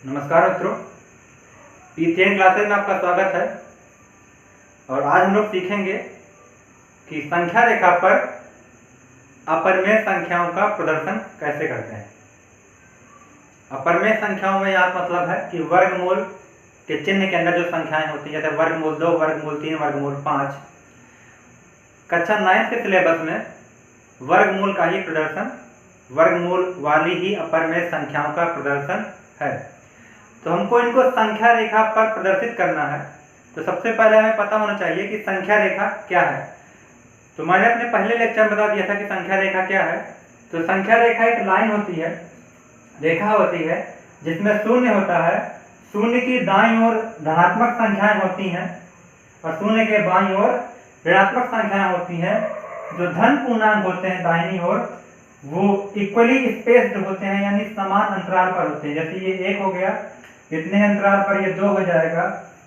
नमस्कार मित्रों, P10 classes में आपका स्वागत है। और आज हम लोग सीखेंगे कि संख्या रेखा पर अपरिमेय संख्याओं का प्रदर्शन कैसे करते हैं। अपरिमेय संख्याओं में यहाँ मतलब है कि वर्गमूल के चिन्ह के अंदर जो संख्याएं होती हैं, जैसे वर्गमूल 2, वर्गमूल 3, वर्गमूल 5। कक्षा 9 के सिलेबस में वर्गमूल का ही प्रदर्शन, वर्गमूल वाली ही अपरिमेय संख्याओं का प्रदर्शन है। तो हमको इनको संख्या रेखा पर प्रदर्शित करना है। तो सबसे पहले हमें पता होना चाहिए कि संख्या रेखा क्या है। तो मैंने अपने पहले लेक्चर में बता दिया था कि संख्या रेखा क्या है। तो संख्या रेखा एक लाइन होती है, रेखा होती है जिसमें शून्य होता है। शून्य की दाईं ओर धनात्मक संख्याएं होती हैं और शून्य के बाईं ओर ऋणात्मक संख्याएं होती हैं। जो धन पूर्णांक होते हैं दाहिनी ओर, वो इक्वली स्पेस्ड होते हैं, यानी समान अंतराल पर होते हैं। जैसे ये 1 हो गया, इतने अंतराल पर ये 2 हो जाएगा,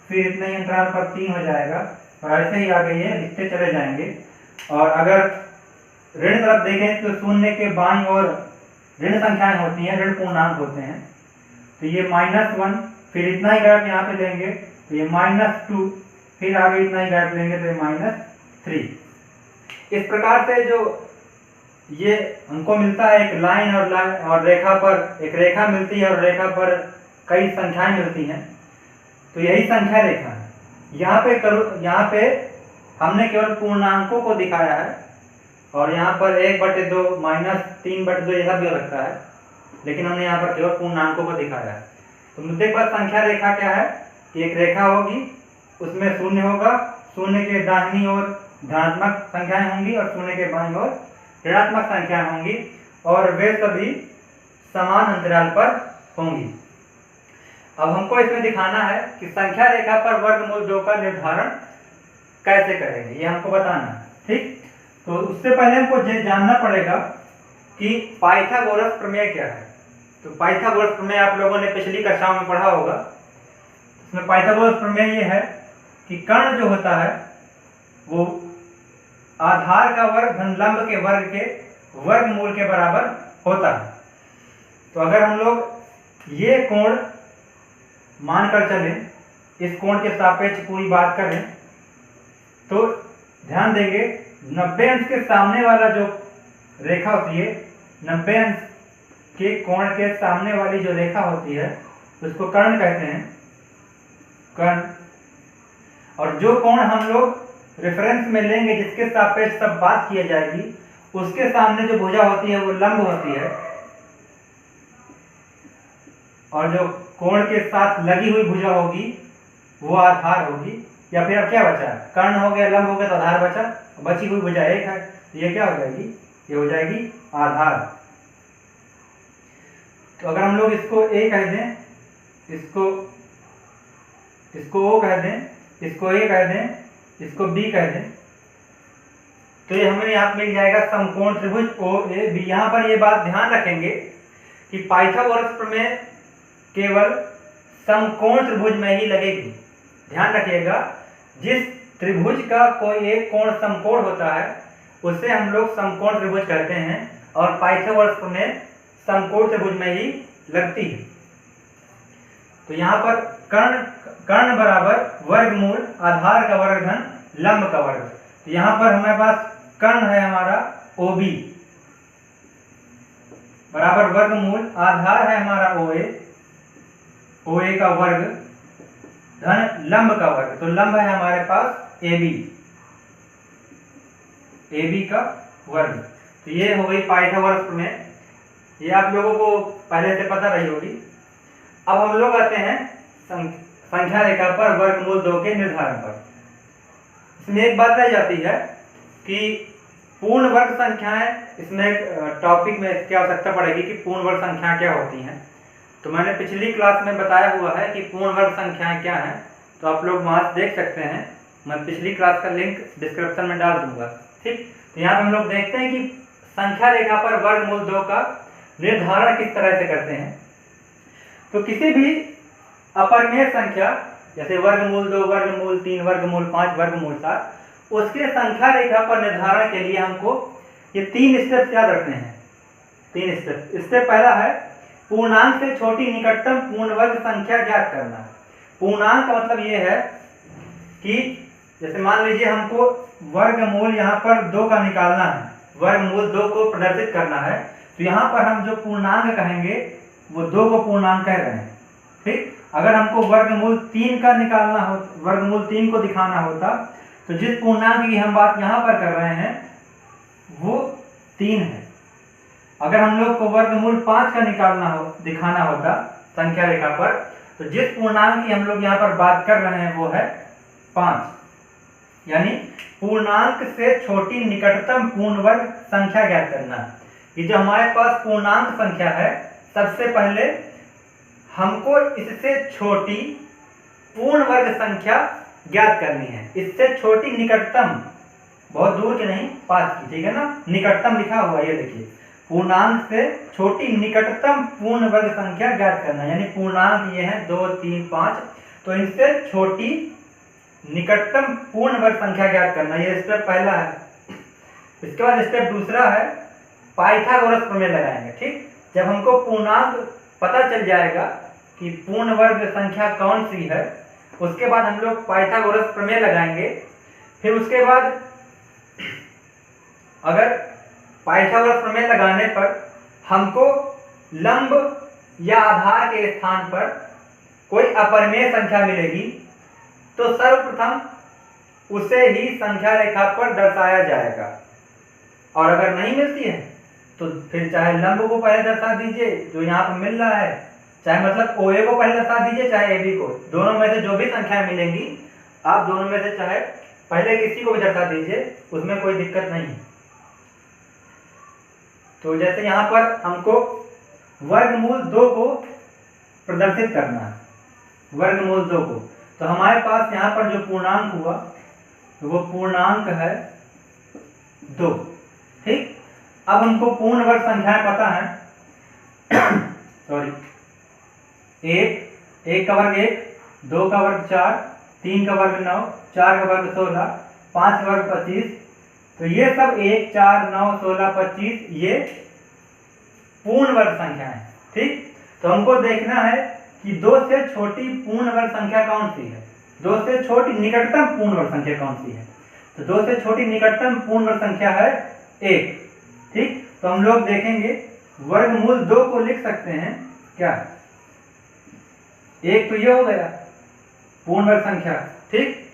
फिर इतने अंतराल पर 3 हो जाएगा, और ऐसे ही आगे ये लिखते चले जाएंगे। और अगर ऋण तरफ देखें तो शून्य के बाईं ओर ऋण संख्याएं होती हैं, ऋण पूर्णांक होते हैं। तो ये -1, फिर इतना ही गैप यहाँ पे लेंगे तो ये -2, फिर आगे इतना ही गैप लेंगे तो ये -3। इस प्रकार से जो ये हमको मिलता है एक लाइन और रेखा पर एक रेखा मिलती है और रेखा पर कई संख्याएं मिलती हैं। तो यही संख्या रेखा है। यहाँ पे हमने केवल पूर्णांकों को दिखाया है, और यहाँ पर 1/2 -3/2 ऐसा भी हो सकता है, लेकिन हमने यहाँ पर केवल पूर्णांकों को दिखाया है। तो मुद्दे पर संख्या रेखा क्या है कि एक रेखा होगी, उसमें शून्य होगा, शून्य के दाहिनी ओर धनात्मक संख्याएं होंगी और शून्य के बाईं ओर ऋणात्मक संख्याएं होंगी, और वे सभी समान अंतराल पर होंगी। अब हमको इसमें दिखाना है कि संख्या रेखा पर वर्गमूल 2 का निर्धारण कैसे करेंगे, ये हमको बताना है। ठीक, तो उससे पहले हमको ये जानना पड़ेगा कि पाइथागोरस प्रमेय क्या है। तो पाइथागोरस प्रमेय आप लोगों ने पिछली कक्षाओं में पढ़ा होगा। इसमें पाइथागोरस प्रमेय ये है कि कर्ण जो होता है वो आधार का वर्ग धन लंब के वर्ग के वर्गमूल के बराबर होता है। तो अगर हम लोग ये कोण मानकर चलें, इस कोण के सापेक्ष पूरी बात करें, तो ध्यान देंगे 90 अंश के सामने वाला जो रेखा होती है, 90 अंश के कोण के सामने वाली जो रेखा होती है उसको कर्ण कहते हैं, कर्ण। और जो कोण हम लोग रेफरेंस में लेंगे, जिसके सापेक्ष सब बात की जाएगी, उसके सामने जो भुजा होती है वो लंब होती है, और जो कोण के साथ लगी हुई भुजा होगी वो आधार होगी। या फिर अब क्या बचा, कर्ण हो गया, लंब हो गया, तो आधार बचा, बची हुई भुजा एक है, तो ये क्या हो जाएगी, ये हो जाएगी आधार। तो अगर हम लोग इसको A कह दें, इसको O कह दें, इसको A कह दें, इसको B कह दें, तो ये हमें यहाँ मिल जाएगा समकोण त्रिभुज OAB। यहाँ पर ये बात ध्यान रखेंगे कि पाइथागोरस प्रमेय केवल समकोण त्रिभुज में ही लगेगी। ध्यान रखिएगा, जिस त्रिभुज का कोई एक कोण समकोण होता है उसे हम लोग समकोण त्रिभुज कहते हैं, और पाइथागोरस प्रमेय समकोण त्रिभुज में ही लगती है। तो यहाँ पर कर्ण बराबर वर्गमूल आधार का वर्ग धन लंब का वर्ग। तो यहाँ पर हमारे पास कर्ण है हमारा OB बराबर वर्गमूल आधार है हमारा OA का वर्ग धन लंब का वर्ग। तो लंब है हमारे पास AB का वर्ग। तो ये हो गई पाइथागोरस प्रमेय, ये आप लोगों को पहले से पता रही होगी। अब हम लोग आते हैं संख्या रेखा पर वर्गमूल 2 के निर्धारण पर। इसमें एक बात रह जाती है कि पूर्ण वर्ग संख्याएं, इसमें एक टॉपिक में क्या आवश्यकता पड़ेगी कि पूर्ण वर्ग संख्याएं क्या होती हैं। तो मैंने पिछली क्लास में बताया हुआ है कि पूर्ण वर्ग संख्याएं क्या हैं, तो आप लोग वहां से देख सकते हैं। मैं पिछली क्लास का लिंक डिस्क्रिप्शन में डाल दूंगा। ठीक, तो यहाँ हम लोग देखते हैं कि संख्या रेखा पर वर्गमूल 2 का निर्धारण किस तरह से करते हैं। तो किसी भी अपरिमेय संख्या, जैसे वर्गमूल 2, वर्गमूल 3, वर्गमूल 5, वर्गमूल 7, उसके संख्या रेखा पर निर्धारण के लिए हमको ये 3 स्टेप याद रखने हैं। 3 स्टेप। स्टेप पहला है पूर्णांक से छोटी निकटतम पूर्ण वर्ग संख्या ज्ञात करना है। पूर्णांक का मतलब ये है कि जैसे मान लीजिए हमको वर्गमूल यहाँ पर 2 का निकालना है, वर्गमूल 2 को प्रदर्शित करना है, तो यहाँ पर हम जो पूर्णांक कहेंगे वो 2 को पूर्णांक कह रहे हैं। ठीक, अगर हमको वर्गमूल 3 का निकालना हो, वर्गमूल 3 को दिखाना होता, तो जिस पूर्णांक की हम बात यहाँ पर कर रहे हैं वो 3 है। अगर हम लोग को वर्गमूल 5 का निकालना हो, दिखाना होता संख्या रेखा पर, तो जिस पूर्णांक की हम लोग यहाँ पर बात कर रहे हैं वो है 5। यानी पूर्णांक से छोटी निकटतम पूर्ण वर्ग संख्या ज्ञात करना है। ये जो हमारे पास पूर्णांक संख्या है, सबसे पहले हमको इससे छोटी पूर्ण वर्ग संख्या ज्ञात करनी है। इससे छोटी निकटतम, बहुत दूर की नहीं, 5 की, ठीक है ना, निकटतम लिखा हुआ है, ये देखिए, पूर्णांक से छोटी निकटतम पूर्ण वर्ग संख्या ज्ञात करना, यानी पूर्णांक ये है 2, 3, 5, तो इनसे छोटी निकटतम पूर्ण वर्ग संख्या ज्ञात करना, ये स्टेप पहला है। इसके बाद स्टेप दूसरा है पाइथागोरस प्रमेय लगाएंगे। ठीक, जब हमको पूर्णांक पता चल जाएगा कि पूर्ण वर्ग संख्या कौन सी है, उसके बाद हम लोग पाइथागोरस प्रमेय लगाएंगे। फिर उसके बाद अगर पाइथागोरस प्रमेय लगाने पर हमको लंब या आधार के स्थान पर कोई अपरिमेय संख्या मिलेगी, तो सर्वप्रथम उसे ही संख्या रेखा पर दर्शाया जाएगा। और अगर नहीं मिलती है तो फिर चाहे लंब को पहले दर्शा दीजिए जो यहाँ पर मिल रहा है, चाहे मतलब OA को पहले दर्शा दीजिए, चाहे AB को, दोनों में से जो भी संख्या मिलेंगी आप दोनों में से चाहे पहले किसी को भी दर्शा दीजिए, उसमें कोई दिक्कत नहीं है। तो जैसे यहाँ पर हमको वर्गमूल 2 को प्रदर्शित करना है, वर्गमूल 2 को, तो हमारे पास यहाँ पर जो पूर्णांक हुआ वो पूर्णांक है 2। ठीक, अब हमको पूर्ण वर्ग संख्याएं पता है सॉरी, 1 का वर्ग 1, 2 का वर्ग 4, 3 का वर्ग 9, 4 का वर्ग 16, 5 का वर्ग 25, तो ये सब 1, 4, 9, 16, 25 ये पूर्ण वर्ग संख्या है। ठीक, तो हमको देखना है कि 2 से छोटी पूर्ण वर्ग संख्या कौन सी है, 2 से छोटी निकटतम पूर्ण वर्ग संख्या कौन सी है, तो 2 से छोटी निकटतम पूर्ण वर्ग संख्या है 1। ठीक, तो हम लोग देखेंगे वर्गमूल 2 को लिख सकते हैं क्या, 1 तो ये हो गया पूर्ण वर्ग संख्या। ठीक,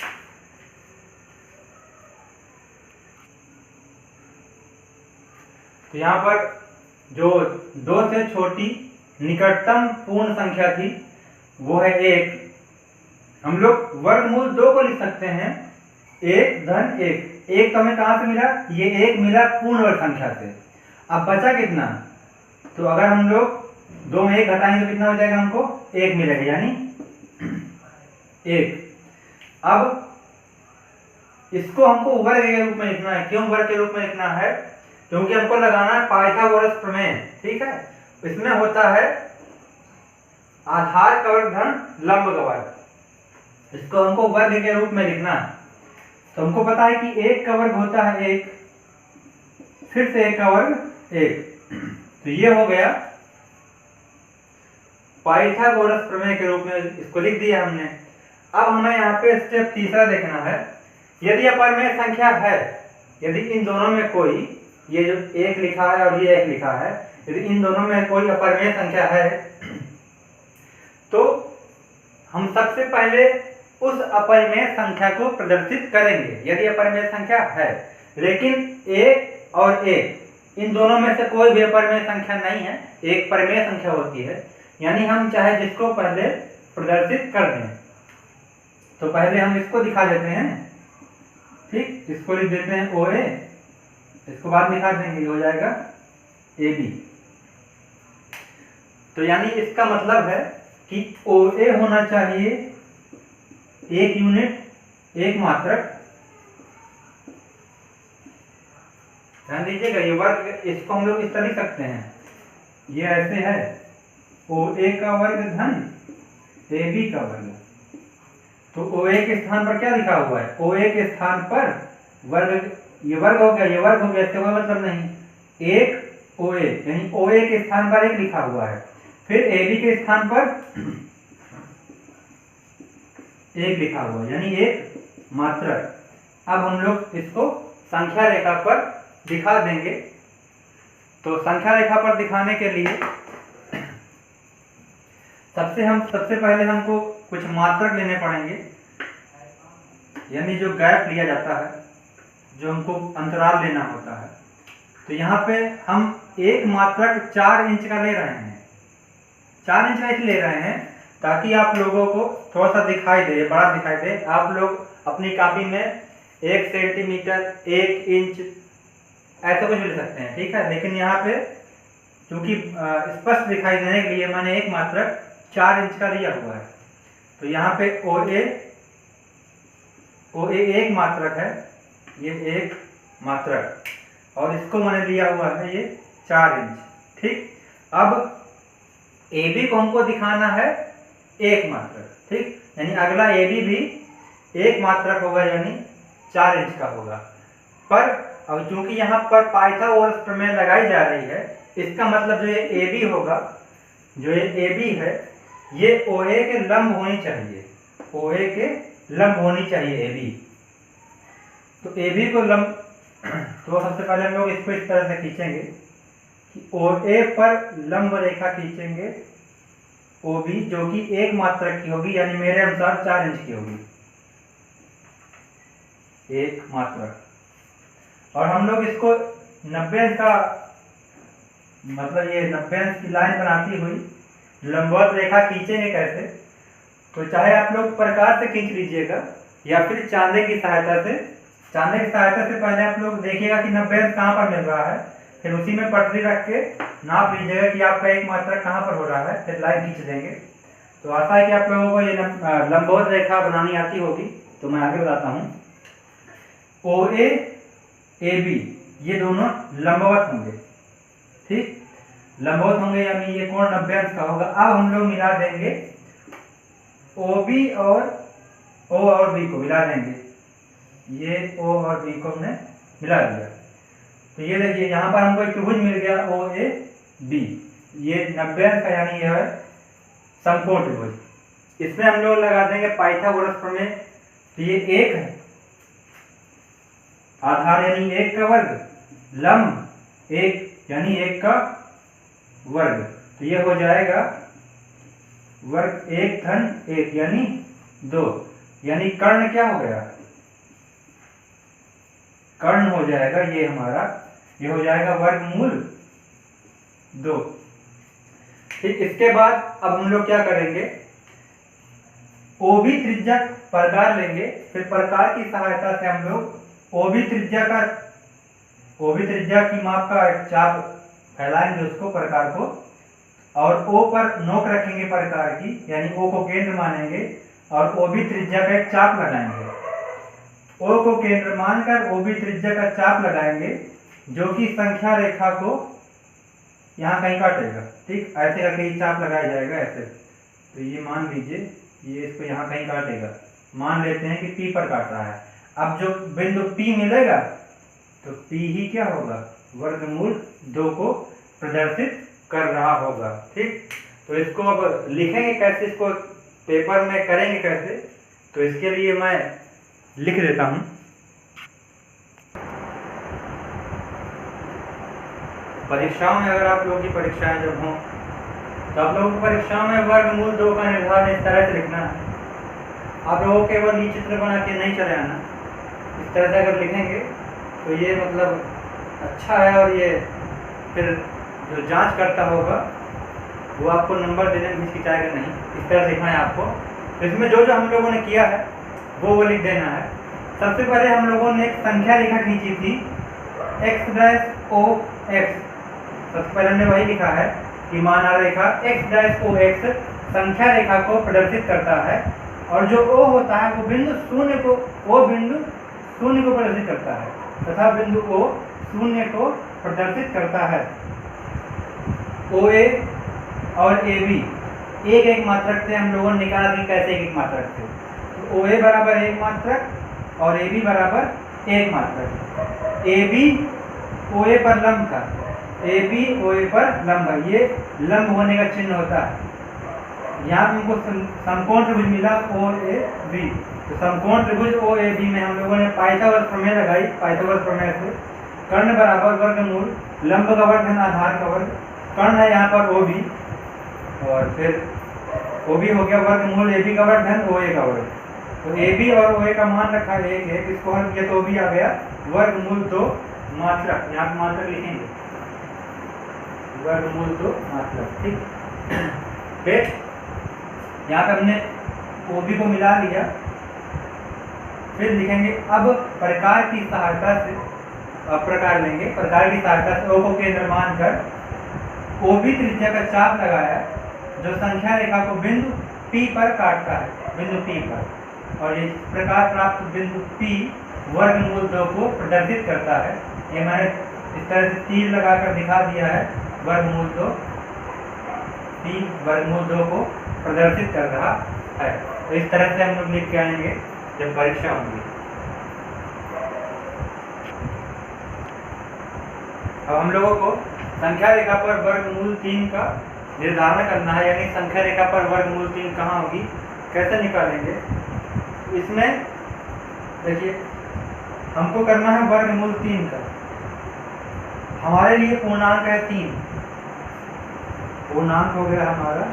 तो यहाँ पर जो 2 से छोटी निकटतम पूर्ण संख्या थी वो है 1। हम लोग वर्गमूल 2 को लिख सकते हैं 1 धन 1। 1 तो हमें कहाँ से मिला, ये 1 मिला पूर्ण वर्ग संख्या से। अब बचा कितना, तो अगर हम लोग 2 में 1 घटाएंगे तो कितना हो जाएगा, हमको 1 मिलेगा, यानी 1। अब इसको हमको वर्ग के रूप में लिखना है। क्यों वर्ग के रूप में लिखना है, क्योंकि हमको लगाना है पाइथागोरस प्रमेय। ठीक है, इसमें होता है आधार का वर्ग धन लंब का वर्ग, इसको हमको वर्ग के रूप में लिखना है। तो हमको पता है कि 1 का वर्ग होता है 1, फिर से 1 का वर्ग 1, तो ये हो गया पाइथागोरस प्रमेय के रूप में, इसको लिख दिया हमने। अब हमें यहाँ पे स्टेप तीसरा देखना है। यदि अपरिमेय संख्या है, यदि इन दोनों में कोई, ये जो 1 लिखा है और ये 1 लिखा है, यदि इन दोनों में कोई अपरिमेय संख्या है, तो हम सबसे पहले उस अपरिमेय संख्या को प्रदर्शित करेंगे यदि अपरिमेय संख्या है। लेकिन 1 और 1 इन दोनों में से कोई भी अपरिमेय संख्या नहीं है, एक परिमेय संख्या होती है, यानी हम चाहे जिसको पहले प्रदर्शित कर दें। तो पहले हम इसको दिखा देते हैं। ठीक, इसको लिख देते हैं OA, इसको बाद में दिखा देंगे, हो जाएगा AB। तो यानी इसका मतलब है कि OA होना चाहिए 1 यूनिट, 1 मात्रक। ध्यान दीजिएगा, ये वर्ग, इसको हम लोग इस तरह लिख सकते हैं, ये ऐसे है OA का वर्ग धन AB का वर्ग। तो OA के स्थान पर क्या लिखा हुआ है, OA के स्थान पर वर्ग, ये वर्ग हो गया, ये वर्ग हो गया, इससे कोई मतलब नहीं। 1 OA, यानी OA के स्थान पर 1 लिखा हुआ है, फिर ए बी के स्थान पर 1 लिखा हुआ, यानी एक मात्रक। अब हम लोग इसको संख्या रेखा पर दिखा देंगे। तो संख्या रेखा पर दिखाने के लिए सबसे पहले हमको कुछ मात्रक लेने पड़ेंगे, यानी जो गैप लिया जाता है, जो हमको अंतराल लेना होता है। तो यहाँ पे हम एक मात्रक 4 इंच का ले रहे हैं। 4 इंच का इसलिए ले रहे हैं ताकि आप लोगों को थोड़ा सा दिखाई दे, बड़ा दिखाई दे। आप लोग अपनी कॉपी में 1 सेंटीमीटर, 1 इंच ऐसा कुछ ले सकते हैं, ठीक है। लेकिन यहाँ पे क्योंकि स्पष्ट दिखाई देने के लिए मैंने एक मात्रक 4 इंच का लिया हुआ है। तो यहाँ पे OA एक मात्रक है, ये एक मात्रक, और इसको मैंने लिया हुआ है ये 4 इंच, ठीक। अब AB को हमको दिखाना है एक मात्रक, ठीक, यानी अगला AB भी एक मात्रक होगा, यानी 4 इंच का होगा। पर अब चूंकि यहाँ पर पाइथागोरस प्रमेय लगाई जा रही है, इसका मतलब जो ये AB होगा, जो ये AB है, ये OA के लंब होनी चाहिए, OA के लंब होनी चाहिए AB। तो AB को लंब, तो सबसे पहले हम लोग इसको इस तरह से खींचेंगे कि OA पर लंब रेखा खींचेंगे OB, जो कि एक मात्रक की होगी, यानी मेरे अनुसार 4 इंच की होगी, एक मात्रक। और हम लोग इसको 90 अंश का, मतलब ये 90 अंश की लाइन बनाती हुई लंबवत रेखा खींचेंगे कैसे? तो चाहे आप लोग प्रकार से खींच लीजिएगा या फिर चांदे की सहायता से। चांदे की सहायता से पहले आप लोग देखिएगा कि 90 अंश कहाँ पर मिल रहा है, फिर उसी में पटरी रख के नाप लीजिएगा कि आपका एक मात्रक कहाँ पर हो रहा है, फिर लाइन खींच देंगे। तो आशा है कि आप लोगों को ये लंबवत रेखा बनानी आती होगी। तो मैं आगे बताता हूँ। OA AB ये दोनों लंबवत होंगे, ठीक, लंबवत होंगे, यानी ये कोण 90 अंश का होगा। अब हम लोग मिला देंगे OB और O और B को मिला देंगे, ये O और B को हमने मिला दिया। तो ये देखिए यहाँ पर हमको एक त्रिभुज मिल गया OAB, ये 90 अंश का, यानी यह है समकोण त्रिभुज। इसमें हम लोग लगा देंगे पाइथागोरस प्रमेय। तो ये 1 है, आधार यानी 1 का वर्ग, लंब 1 यानी 1 का वर्ग। तो ये हो जाएगा वर्ग 1 धन 1 यानी 2, यानी कर्ण क्या हो गया, कर्ण हो जाएगा ये हमारा, ये हो जाएगा वर्गमूल 2, ठीक। इसके बाद अब हम लोग क्या करेंगे, OB त्रिज्या प्रकार लेंगे, फिर प्रकार की सहायता से हम लोग OB त्रिज्या की माप का एक चाप फैलाएंगे उसको, प्रकार को, और O पर नोक रखेंगे प्रकार की, यानी O को केंद्र मानेंगे और OB त्रिज्या का एक चाप लगाएंगे। O को केंद्र मानकर OB त्रिज्या का चाप लगाएंगे, जो कि संख्या रेखा को यहाँ कहीं काटेगा, ठीक, ऐसे करके ये चाप लगाया जाएगा ऐसे। तो ये मान लीजिए ये इसको यहाँ कहीं काटेगा, मान लेते हैं कि P पर काट रहा है। अब जो बिंदु P मिलेगा तो P ही क्या होगा, वर्गमूल 2 को प्रदर्शित कर रहा होगा, ठीक। तो इसको अब लिखेंगे कैसे, इसको पेपर में करेंगे कैसे, तो इसके लिए मैं लिख देता हूं। परीक्षाओं में, अगर आप लोगों की परीक्षाएं जब हों तो आप लोगों की परीक्षाओं में वर्गमूल 2 का निर्धारण इस तरह से लिखना है। आप लोगों केवल ये चित्र बना के नहीं चले आना, इस तरह से अगर लिखेंगे तो ये मतलब अच्छा है, और ये फिर जो जांच करता होगा वो आपको नंबर देने में हिचकिचाएगा नहीं। इस तरह से लिखना है आपको। तो इसमें जो जो हम लोगों ने किया है वो लिख देना है। सबसे पहले हम लोगों ने एक संख्या रेखा खींची थी x'(OX), सबसे पहले हमने वही लिखा है कि माना रेखा x'(OX) संख्या रेखा को प्रदर्शित करता है, और जो O होता है वो बिंदु शून्य को, O बिंदु शून्य को प्रदर्शित करता है, तथा बिंदु O शून्य को प्रदर्शित करता है। OA और AB एक एक मात्रक से हम लोगों ने निकाला कि कैसे एक एक मात्रक थे। तो OA बराबर 1 मात्रक और AB बराबर 1 मात्रक। AB OA पर लंब था, ए बी ओ ए पर लंब है, ये लंब होने का चिन्ह होता है। यहाँ पे हमको समकोण त्रिभुज मिला ओ ए बी, तो समकोण त्रिभुज ओ ए बी में हम लोगों ने पाइथागोरस प्रमेय लगाई। पाइथागोरस प्रमेय से कर्ण बराबर वर्गमूल लंब का वर्ग धन आधार का वर्ग, कर्ण है यहाँ पर ओ बी, और फिर ओ बी हो गया वर्गमूल ए बी का वर्ग धन ओ ए का वर्ग। तो ए बी और ओ ए का मान रखा है 1 है, इसको हल किया तो ओ बी आ गया वर्गमूल 2 मात्रक, यहाँ पर मात्रक लिखेंगे वर्गमूल 2 मात्रक। ठीक, फिर यहाँ पे हमने ओ बी को मिला लिया। फिर लिखेंगे अब प्रकार की सहायता से, अब प्रकार लेंगे, प्रकार की सहायता से ओ को केंद्र मानकर ओ बी त्रिज्या का चाप लगाया जो संख्या रेखा को बिंदु P पर काटता है, बिंदु P पर, और इस प्रकार प्राप्त बिंदु P वर्गमूल 2 को प्रदर्शित करता है। ये मैंने इस तरह से तीर लगाकर दिखा दिया है, वर्गमूल 2 P वर्गमूल 2 को प्रदर्शित कर रहा है। तो इस तरह से हम लोग लिख के आएंगे जब परीक्षा होगी। अब हम लोगों को संख्या रेखा पर वर्गमूल 3 का निर्धारण करना है, यानी संख्या रेखा पर वर्गमूल 3 कहाँ होगी, कैसे निकालेंगे। इसमें देखिए हमको करना है वर्गमूल 3 का, हमारे लिए पूर्णांक है 3, पूर्णांक हो गया हमारा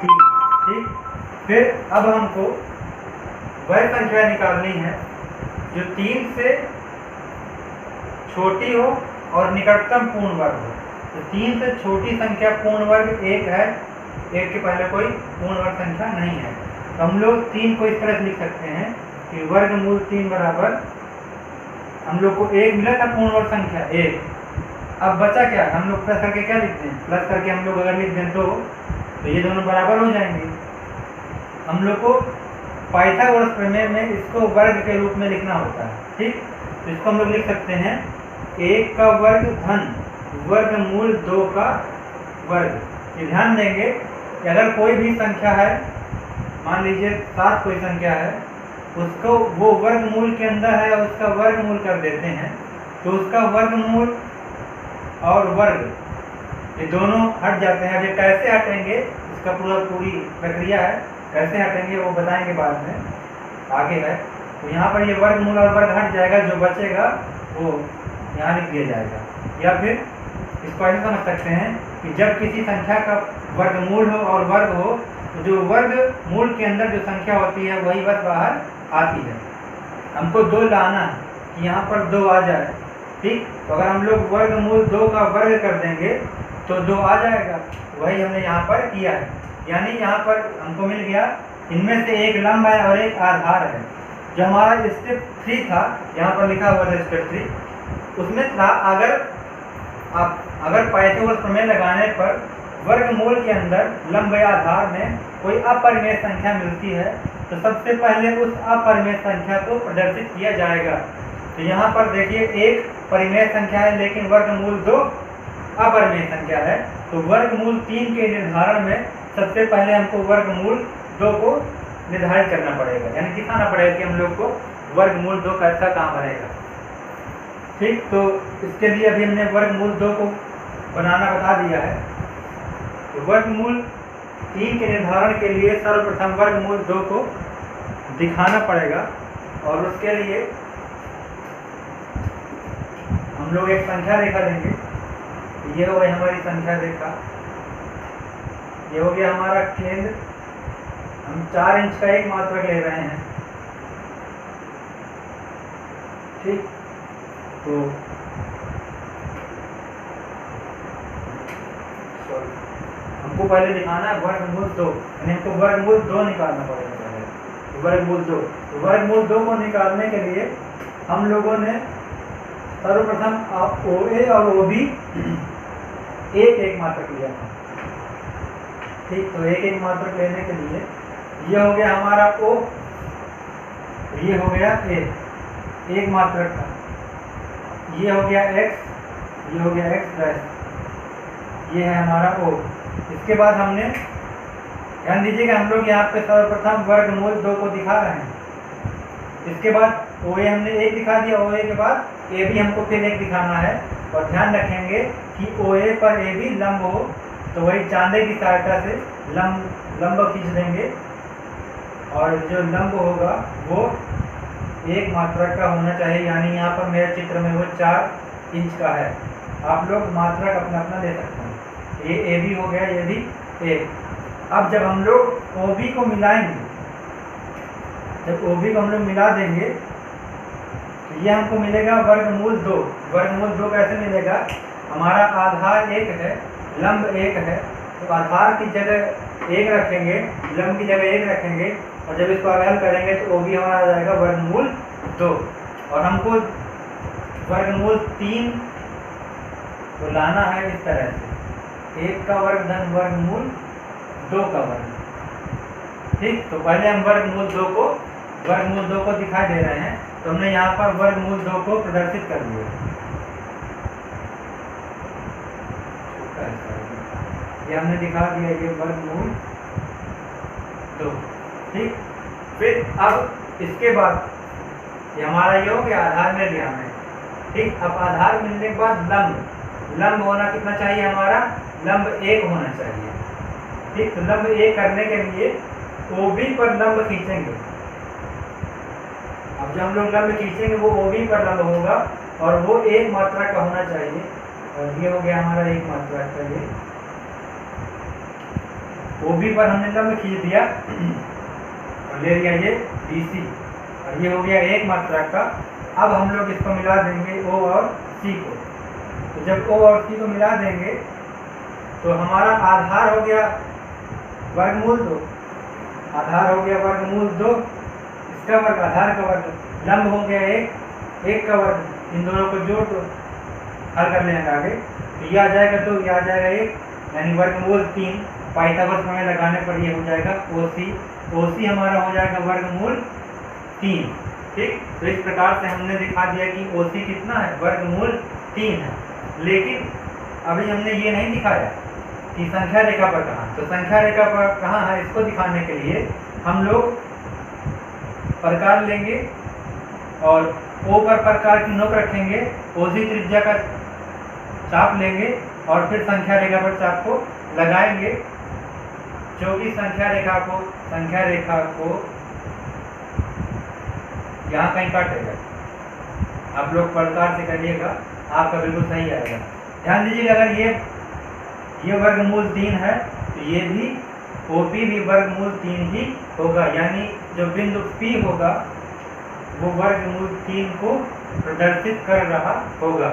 3। ठीक, फिर अब हमको वह संख्या निकालनी है जो 3 से छोटी हो और निकटतम पूर्ण वर्ग हो। तो 3 से छोटी संख्या पूर्ण वर्ग 1 है, 1 के पहले कोई पूर्ण वर्ग संख्या नहीं है। तो हम लोग 3 को इस तरह से लिख सकते हैं कि वर्गमूल 3 बराबर, हम लोग को 1 मिला था पूर्ण वर्ग संख्या 1, अब बचा क्या, हम लोग प्लस करके क्या लिखते हैं, प्लस करके हम लोग अगर लिख दें तो ये दोनों बराबर हो जाएंगे। हम लोग को पाइथागोरस प्रमेय में इसको वर्ग के रूप में लिखना होता है। ठीक, तो इसको हम लोग लिख सकते हैं 1 का वर्ग धन वर्गमूल 2 का वर्ग। ये ध्यान देंगे कि अगर कोई भी संख्या है, मान लीजिए 7 कोई संख्या है, उसको वो वर्गमूल के अंदर है और उसका वर्गमूल कर देते हैं, तो उसका वर्गमूल और वर्ग ये दोनों हट जाते हैं। अब ये कैसे हटेंगे, इसका पूरी प्रक्रिया है, कैसे हटेंगे वो बताएंगे बाद में, आगे है। तो यहाँ पर ये वर्गमूल और वर्ग हट जाएगा, जो बचेगा वो यहाँ लिख दिया जाएगा। या फिर इसको ऐसे समझ सकते हैं कि जब किसी संख्या का वर्गमूल हो और वर्ग हो, तो जो वर्गमूल के अंदर जो संख्या होती है वही बस बाहर आती है। हमको 2 लाना है कि यहाँ पर 2 आ जाए। ठीक, तो अगर हम लोग वर्गमूल 2 का वर्ग कर देंगे तो 2 आ जाएगा, वही हमने यहाँ पर किया है। यानी यहाँ पर हमको मिल गया, इनमें से एक लंब है और एक आधार है। जो हमारा स्टेप 3 था, यहाँ पर लिखा हुआ था स्टेप 3, उसमें था अगर पाइथागोरस प्रमेय लगाने पर वर्गमूल के अंदर लंब या आधार में कोई अपरिमेय संख्या मिलती है, तो सबसे पहले उस अपरिमेय संख्या को प्रदर्शित किया जाएगा। तो यहाँ पर देखिए एक परिमेय संख्या है लेकिन वर्गमूल 2 अपरिमेय संख्या है। तो वर्गमूल 3 के निर्धारण में सबसे पहले हमको वर्गमूल 2 को निर्धारित करना पड़ेगा, यानी दिखाना पड़ेगा कि हम लोग को वर्गमूल 2 कैसा कहाँ बनेगा। ठीक, तो इसके लिए अभी हमने वर्गमूल 2 को बनाना बता दिया है। तो वर्गमूल 3 के निर्धारण के लिए सर्वप्रथम वर्गमूल 2 को दिखाना पड़ेगा, और उसके लिए हम लोग एक संख्या रेखा लेंगे। ये हो गई हमारी संख्या रेखा, ये हो गया हमारा केंद्र। हम 4 इंच का एक मात्रक ले रहे हैं। ठीक, तो हमको पहले दिखाना है वर्गमूल 2, यानी हमको वर्गमूल 2 निकालना पड़ेगा पहले। वर्गमूल 2, तो वर्गमूल 2 को निकालने के लिए हम लोगों ने सर्वप्रथम OA और OB एक मात्रक लिया था। ठीक, तो एक मात्रक लेने के लिए ये हो गया हमारा O, ये हो गया A, एक मात्रक का, ये हो गया X, ये हो गया X डैश, ये है हमारा O। इसके बाद हमने ध्यान दीजिएगा, हम लोग यहाँ पे सर्वप्रथम वर्गमूल 2 को दिखा रहे हैं। इसके बाद OA हमने 1 दिखा दिया, OA के बाद AB हमको फिर 1 दिखाना है। और ध्यान रखेंगे कि OA पर AB लंब हो, तो वही चांदे की सहायता से लंब खींच देंगे और जो लंब होगा वो 1 मात्रक का होना चाहिए। यानी यहाँ पर मेरे चित्र में वो 4 इंच का है। आप लोग मात्रक अपना अपना दे सकते हैं। ये AB हो गया, ये भी A। अब जब हम लोग OB को मिलाएंगे, जब OB को हम लोग मिला देंगे तो ये हमको मिलेगा वर्गमूल 2। वर्गमूल 2 कैसे मिलेगा? हमारा आधार 1 है, लंब 1 है, तो आधार की जगह 1 रखेंगे, लंब की जगह 1 रखेंगे और जब इसको अवयल करेंगे तो OB हमारा आ जाएगा वर्गमूल 2। और हमको वर्गमूल 3 को लाना है इस तरह से, 1 का वर्ग धन वर्गमूल 2 का वर्ग। ठीक, तो पहले हम वर्गमूल 2 को दिखाई दे रहे हैं, तो हमने यहाँ पर वर्गमूल 2 को प्रदर्शित कर दिया। ये हमने दिखा दिया, ये वर्गमूल 2। ठीक, फिर अब इसके बाद ये हमारा ये हो गया, आधार मिल गया हमें। ठीक, अब आधार मिलने के बाद लंब होना कितना चाहिए? हमारा लंब 1 होना चाहिए। ठीक, तो लंब 1 करने के लिए OB पर लंब खींचेंगे। अब जब हम लोग लंब खींचेंगे वो OB पर लंब होगा और वो 1 मात्रा का होना चाहिए। और ये हो गया हमारा 1 मात्रा का। ये OB पर हमने लंब खींच दिया और ले लिया ये BC, और ये हो गया 1 मात्रा का। अब हम लोग इसको मिला देंगे O और C को। तो जब O और C को मिला देंगे तो हमारा आधार हो गया वर्गमूल 2, आधार हो गया वर्गमूल 2, इसका वर्ग आधार का वर्ग, लंब हो गया 1 का वर्ग, इन दोनों को जोड़ दो, हल कर लेंगे आगे। तो ये आ जाएगा 2, ये आ जाएगा 1, यानी वर्गमूल 3। पाइथागोरस प्रमेय लगाने पर ये हो जाएगा OC हमारा हो जाएगा वर्गमूल 3। ठीक, तो इस प्रकार से हमने दिखा दिया कि OC कितना है? वर्गमूल 3 है। लेकिन अभी हमने ये नहीं दिखाया कि संख्या रेखा पर कहाँ, तो संख्या रेखा पर कहाँ है इसको दिखाने के लिए हम लोग प्रकार लेंगे और O पर प्रकार की नोक रखेंगे, OC त्रिज्या का चाप लेंगे और फिर संख्या रेखा पर चाप को लगाएंगे, जो कि संख्या रेखा को यहाँ कहीं काटेगा। आप लोग प्रकार से करिएगा, आपका बिल्कुल सही आएगा। ध्यान दीजिएगा, अगर ये वर्गमूल 3 है तो ये भी OP भी वर्गमूल 3 ही होगा, यानी जो बिंदु P होगा वो वर्गमूल 3 को प्रदर्शित कर रहा होगा।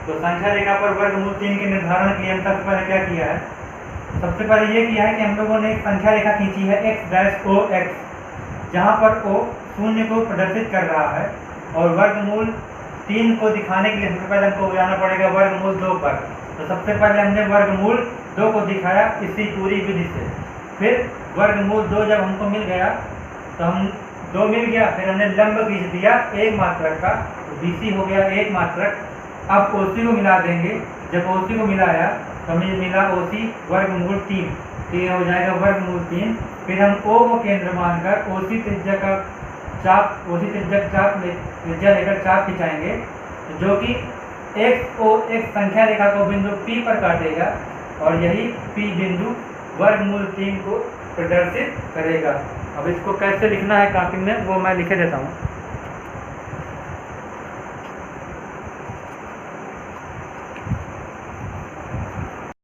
तो संख्या रेखा पर वर्गमूल 3 के निर्धारण के लिए हम सबसे पहले क्या किया है? सबसे पहले ये किया है कि हम लोगों ने एक संख्या रेखा खींची है x-OX, जहाँ पर O शून्य को प्रदर्शित कर रहा है और वर्गमूल 3 को दिखाने के लिए सबसे पहले हमको जाना पड़ेगा वर्गमूल 2 पर। तो सबसे पहले हमने वर्गमूल 2 को दिखाया इसी पूरी विधि से। फिर वर्गमूल 2 जब हमको मिल गया तो हम 2 मिल गया, फिर हमने लंब खींच दिया 1 मात्रक का, तो BC हो गया 1 मात्रक। अब OC को मिला देंगे, जब OC को मिलाया तो हमें मिला OC वर्गमूल 3, तो ये हो जाएगा वर्गमूल 3। फिर हम O को केंद्र मानकर OC त्रिज्या लेकर चाप खिंचाएंगे, जो कि x संख्या रेखा को बिंदु P पर काटेगा और यही P बिंदु वर्गमूल 3 को प्रदर्शित करेगा। अब इसको कैसे लिखना है कॉपी में वो मैं लिखे देता हूँ।